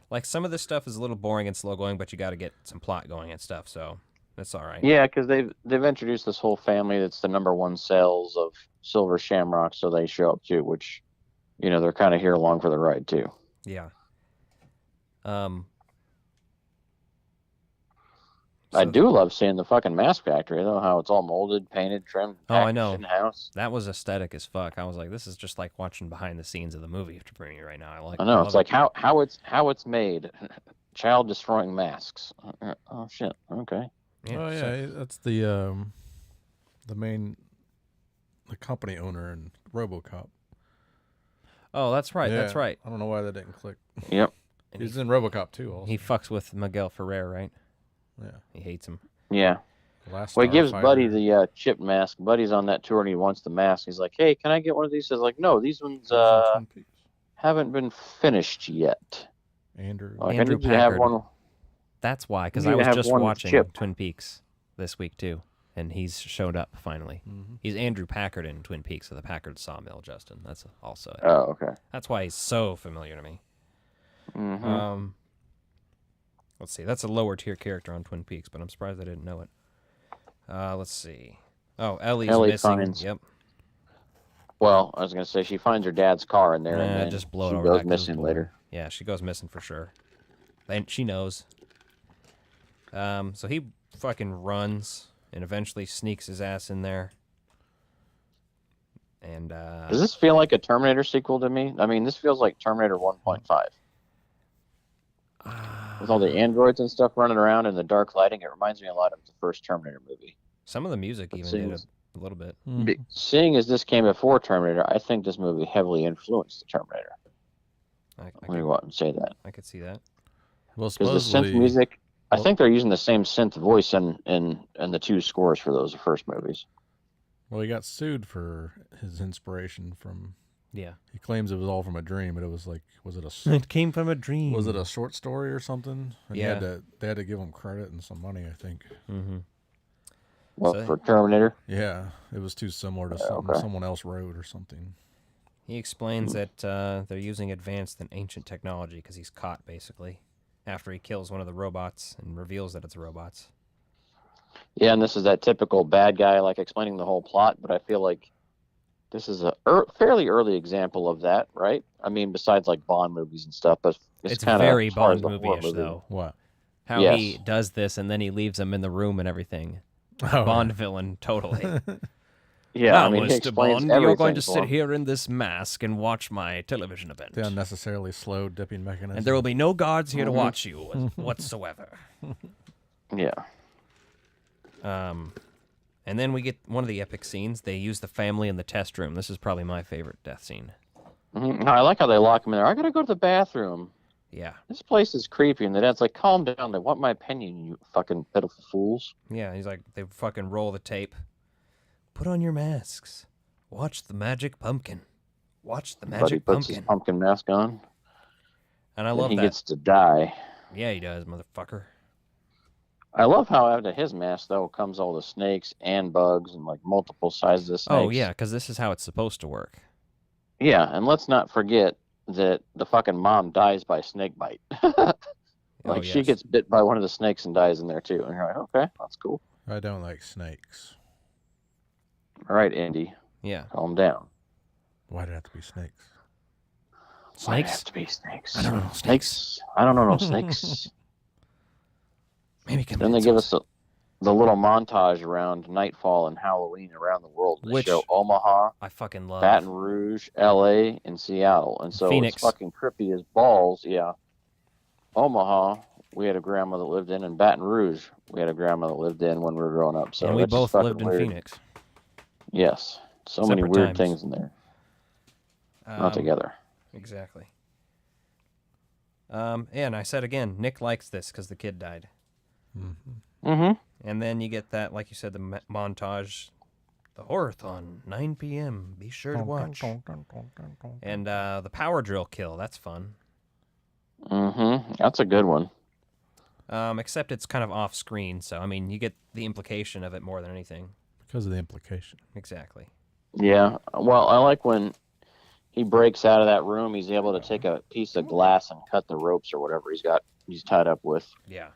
like some of this stuff is a little boring and slow going, but you got to get some plot going and stuff, so that's all right. Yeah, because they've introduced this whole family that's the number one sales of Silver Shamrock, so they show up too, which they're kind of here along for the ride too. Yeah. I So do love seeing the fucking mask factory, though, how it's all molded, painted, trimmed, Oh, I packaged know. in-house. that was aesthetic as fuck. I was like, this is just like watching behind the scenes of the movie to bring you right now. I know, love it's like it. how it's made. Child destroying masks. Oh shit. Okay. Yeah, Oh so- yeah, that's the company owner in RoboCop. oh, that's right. That's Yeah, right. I don't know why that didn't click. Yep. And He's in RoboCop too. Also. he fucks with Miguel Ferrer, right? Yeah. He hates him. Yeah. Last Well, he gives Starfighter. Buddy the chip mask. Buddy's on that tour and he wants the mask. He's like, "Hey, can I get one of these?" He's like, "No, these ones He's in Twin Peaks. haven't been finished yet. Andrew. Like, Andrew I need you to have Packard. one." That's why, because You I was have just one watching chip. Twin Peaks this week too, and he's showed up finally. Mhm. He's Andrew Packard in Twin Peaks of the Packard Sawmill, Justin. That's also it. Oh, okay. That's why he's so familiar to me. Mm-hmm. Let's see. That's a lower tier character on Twin Peaks, but I'm surprised I didn't know it. Let's see. Oh, Ellie's Ellie missing. finds- Yep. Well, I was gonna say she finds her dad's car in there, and then Just blow it she over. goes back to the missing boy. later. Yeah, she goes missing for sure. And she knows. So he fucking runs and eventually sneaks his ass in there. And Does this feel like a Terminator sequel to me? I mean, this feels like Terminator 1.5. With all the androids and stuff running around in the dark lighting, it reminds me a lot of the first Terminator movie. some of the music But even seeing did as- a little bit. Mhm. Seeing as this came before Terminator, I think this movie heavily influenced the Terminator. Let me go out and say that. I could see that. Well, Because the synth supposedly, music, I Well- think they're using the same synth voice in the two scores for those first movies. Well, he got sued for his inspiration from. Yeah. He claims it was all from a dream, but it was like, was it It came from a dream. was it a short story or something? And Yeah. they had to give him credit and some money, I think. Mm-hmm. What, So- for Terminator? Yeah, it was too similar to something okay. someone else wrote or something. He explains that they're using advanced and ancient technology because he's caught, basically, after he kills one of the robots and reveals that it's robots. Yeah, and this is that typical bad guy, like explaining the whole plot. But I feel like this is a fairly early example of that, right? I mean, besides like Bond movies and stuff, but It's kind of very Bond movie-ish, though. What? How Yes. he does this and then he leaves them in the room and everything. Oh, Bond villain, totally. Yeah, Now, I mean, he Mr. explains Bond, everything. you're going to for sit him. here in this mask and watch my television event. the unnecessarily slow dipping mechanism. And there will be no guards here to Mhm. watch you whatsoever. Yeah. And then we get one of the epic scenes. They use the family in the test room. This is probably my favorite death scene. Mhm. I like how they lock him in there. I gotta go to the bathroom. Yeah. This place is creepy, and the dad's like, "Calm down. They want my opinion, you fucking pitiful fools." Yeah, he's like, they fucking roll the tape. Put on your masks. Watch the magic pumpkin. Watch the Buddy magic puts his pumpkin. pumpkin mask on. And I and love he that. gets to die. Yeah, he does, motherfucker. I love how out of his mask though comes all the snakes and bugs and like multiple sizes of snakes. Oh, yeah, because this is how it's supposed to work. Yeah, and let's not forget that the fucking mom dies by snake bite. Like she yes. gets bit by one of the snakes and dies in there too. And you're like, okay, that's cool. I don't like snakes. All right, Andy, Yeah. calm down. Why did it have to be snakes? Why it have Snakes? to be snakes? I don't know, Snakes? I don't know no snakes. Maybe Then they convince give us. us the little montage around Nightfall and Halloween around the world. They Which- show Omaha, I fucking love. Baton Rouge, L.A., and Seattle. And so Phoenix. it's fucking trippy as balls. Yeah. Omaha, we had a grandma that lived in, and Baton Rouge, we had a grandma that lived in when we were growing up. So and we that's just both fucking lived in weird. Phoenix. Yes. So many Separate weird times. things in there. Not together. Exactly. Yeah, and I said again, Nick likes this because the kid died. Mm-hmm. And then you get that, like you said, the montage, the Horathon, 9 p.m. Be sure to watch. And the power drill kill, that's fun. Mm-hmm. That's a good one. Except it's kind of off screen, so I mean, you get the implication of it more than anything. Because of the implication. Exactly. Yeah. Well, I like when he breaks out of that room, he's able to take a piece of glass and cut the ropes or whatever he's tied up with. Yeah.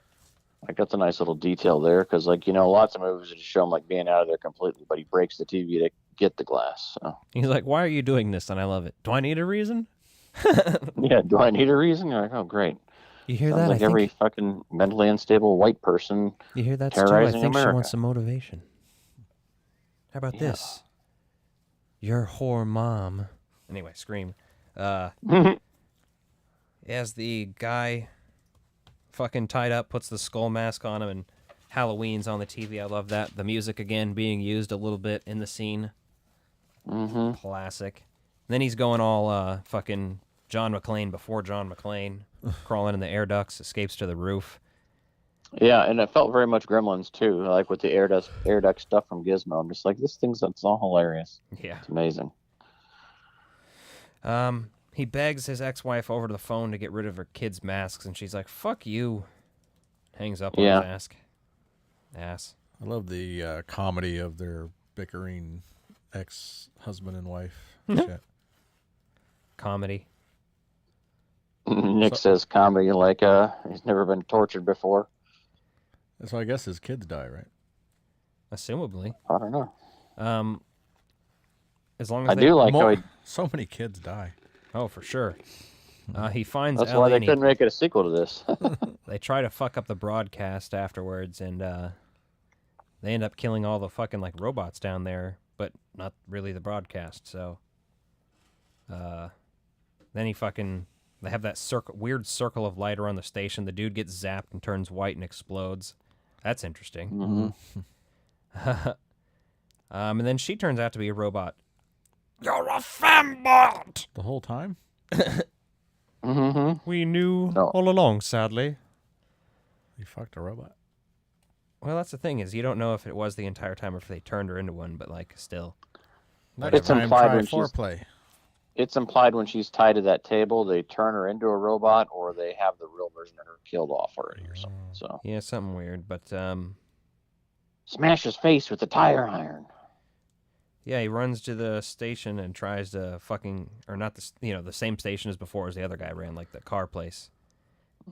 Like, that's a nice little detail there, because, like, you know, lots of movies just show him, like, being out of there completely, but he breaks the TV to get the glass. So. He's like, why are you doing this? And I love it. Do I need a reason? Yeah, do I need a reason? You're like, oh, great. You hear Sounds that? like I every think fucking mentally unstable white person. you hear that, Stu? I terrorizing think she America. wants some motivation. How about this? Your whore mom. Anyway, Scream. As the guy fucking tied up, puts the skull mask on him, and Halloween's on the TV. I love that. The music again being used a little bit in the scene. Mm-hmm. Classic. Then he's going all fucking John McClane before John McClane, crawling in the air ducts, escapes to the roof. Yeah, and it felt very much Gremlins, too, like with the air duct stuff from Gizmo. I'm just like, it's all hilarious. Yeah. It's amazing. He begs his ex-wife over to the phone to get rid of her kids' masks, and she's like, "Fuck you." Hangs up on Yeah. his ass. I love the comedy of their bickering ex-husband and wife. shit. Comedy. Nick says comedy like he's never been tortured before. So I guess his kids die, right? Assumably. I don't know. As long as I they... do like how he, So many kids die. Oh, for sure. He finds that's Ellie why they and he- couldn't make it a sequel to this. they try to fuck up the broadcast afterwards, and they end up killing all the fucking like robots down there, but not really the broadcast. So then they have that weird circle of light around the station. The dude gets zapped and turns white and explodes. That's interesting. Mm-hmm. And then she turns out to be a robot. You're a fembot! The whole time? Mm-hmm. We knew No. all along, sadly. He fucked a robot. Well, that's the thing is you don't know if it was the entire time or if they turned her into one, but like still. It's implied when she's foreplay. It's implied when she's tied to that table, they turn her into a robot, or they have the real version of her killed off already, or something. So Yeah, something weird, but smash his face with the tire iron. yeah, he runs to the station and tries to or not the same station as before as the other guy ran, like the car place,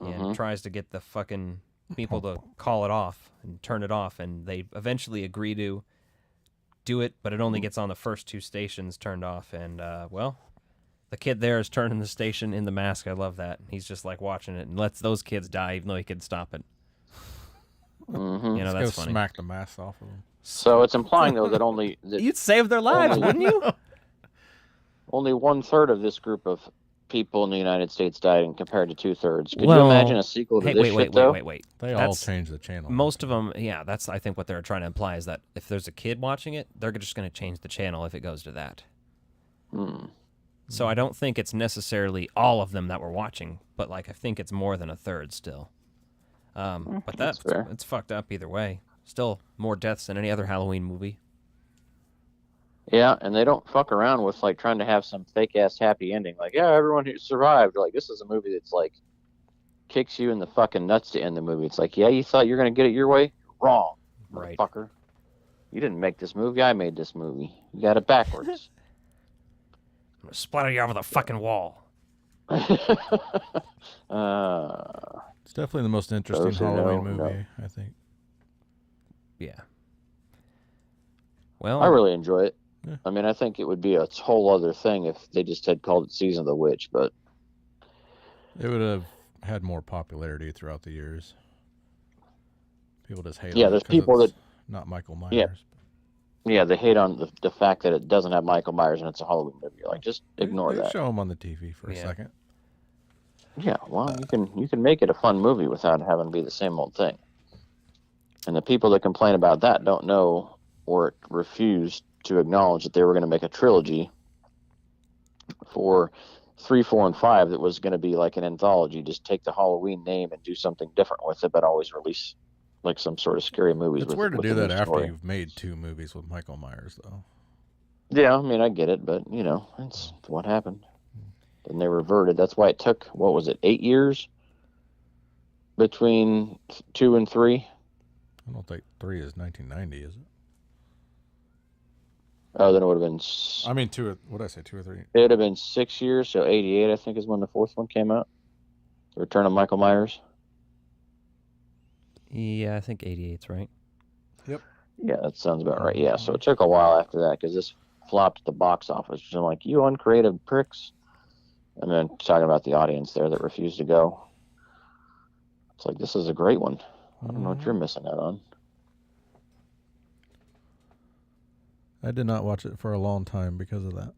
and tries to get the fucking people to call it off and turn it off, and they eventually agree to do it, but it only gets on the first 2 stations turned off, and well, the kid there is turning the station in the mask. I love that. He's just like watching it and lets those kids die, even though he could stop it. Mm-hmm. You know, Let's that's go funny. smack the mask off of them. So it's implying though that You'd save their lives, wouldn't you? only 1/3 of this group of people in the United States died, and compared to 2/3. Could Well, you imagine a sequel to Hey, this shit though? wait. They all That's- changed the channel. Most of them, yeah, that's I think what they're trying to imply is that if there's a kid watching it, they're just going to change the channel if it goes to that. So I don't think it's necessarily all of them that we're watching, but like I think it's more than 1/3 still. But That's fair. it's fucked up either way. Still more deaths than any other Halloween movie. Yeah, and they don't fuck around with like trying to have some fake ass happy ending. Like, yeah, everyone who survived. Like, this is a movie that's like kicks you in the fucking nuts to end the movie. It's like, yeah, you thought you were gonna get it your way? Wrong, Right. motherfucker. You didn't make this movie. I made this movie. You got it backwards. I'm gonna splatter you over the fucking wall. It's definitely the most interesting Those who Halloween know, movie, I think. Yeah. Well, I really enjoy it. Yeah. I mean, I think it would be a whole other thing if they just had called it Season of the Witch, but It would have had more popularity throughout the years. People just hate Yeah, on it there's 'cause people it's not Michael Myers. Yeah. yeah, they hate on the fact that it doesn't have Michael Myers and it's a Halloween movie. You're like, just ignore They that. show him on the TV for a Yeah. second. Yeah, well, you can make it a fun movie without having to be the same old thing. And the people that complain about that don't know or refuse to acknowledge that they were going to make a trilogy for 3, 4, and 5 that was going to be like an anthology. Just take the Halloween name and do something different with it, but always release like some sort of scary movies. It's with, weird to with do a new that after story. you've made 2 movies with Michael Myers, though. Yeah, I mean, I get it, but you know, it's what happened. And they reverted. That's why it took, what was it, 8 years between 2 and 3? I don't think 3 is 1990, is it? Oh, then it would have been. I mean, 2. What did I say? 2 or 3? It would have been 6 years, so 88, I think, is when the 4th one came out. The Return of Michael Myers. yeah, I think 88's right. Yeah, that sounds about right. Yeah, so it took a while after that because this flopped at the box office. So I'm like, you uncreative pricks. And then talking about the audience there that refused to go. It's like, this is a great one. I don't know what you're missing out on. I did not watch it for a long time because of that.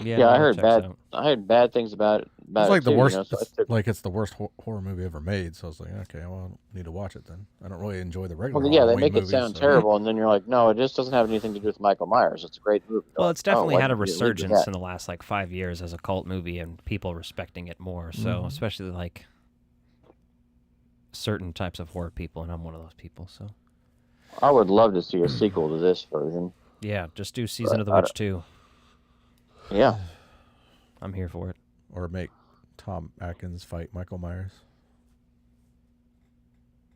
Yeah, I it heard checks bad. out. I heard bad things about it. It's like the too, worst. You know, so I it's took- like it's the worst horror movie ever made. So I was like, okay, well, I don't need to watch it then. I don't really enjoy the regular. Well, yeah, they Halloween make it movies, sound so- terrible, and then you're like, no, it just doesn't have anything to do with Michael Myers. It's a great movie. Well, Like, it's definitely why had a did you leave with resurgence that? in the last like 5 years as a cult movie and people respecting it more. So especially like certain types of horror people, and I'm one of those people. So I would love to see a sequel to this version. yeah, just do Season But of the I Witch 2. Yeah, I'm here for it. Or make Tom Atkins fight Michael Myers.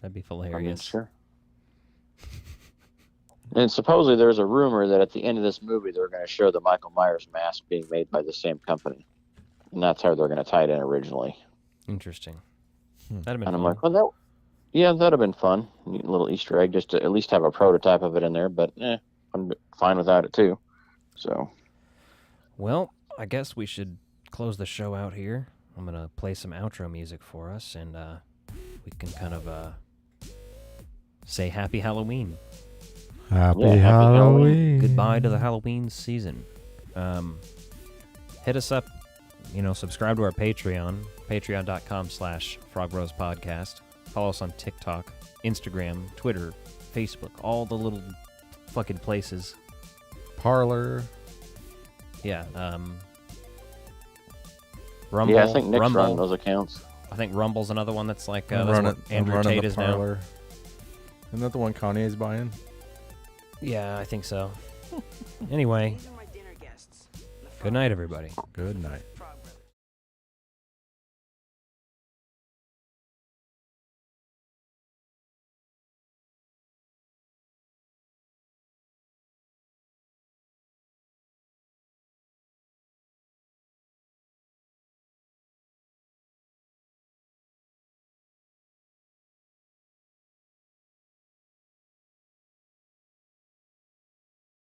That'd be I mean, hilarious. sure. And supposedly there's a rumor that at the end of this movie they're going to show the Michael Myers mask being made by the same company, and that's how they're going to tie it in originally. Interesting. That'd have been And I'm fun. like, well, that'd have been fun. Neat little Easter egg just to at least have a prototype of it in there. But I'm fine without it too. So Well, I guess we should close the show out here. I'm gonna play some outro music for us, and we can kind of say Happy Halloween. Happy Happy Halloween. Goodbye to the Halloween season. Hit us up, subscribe to our Patreon, patreon.com/FrogRosePodcast. Follow us on TikTok, Instagram, Twitter, Facebook, all the little fucking places. Parlor. Yeah, Rumble. yeah, I think Nick's Rumble. running those accounts. think Rumble's another one that's like I'm that's running, what Andrew I'm running Tate the is now. Parler. Isn't that the one Kanye's buying? Yeah, I think so. Anyway, good night, everybody. Good night.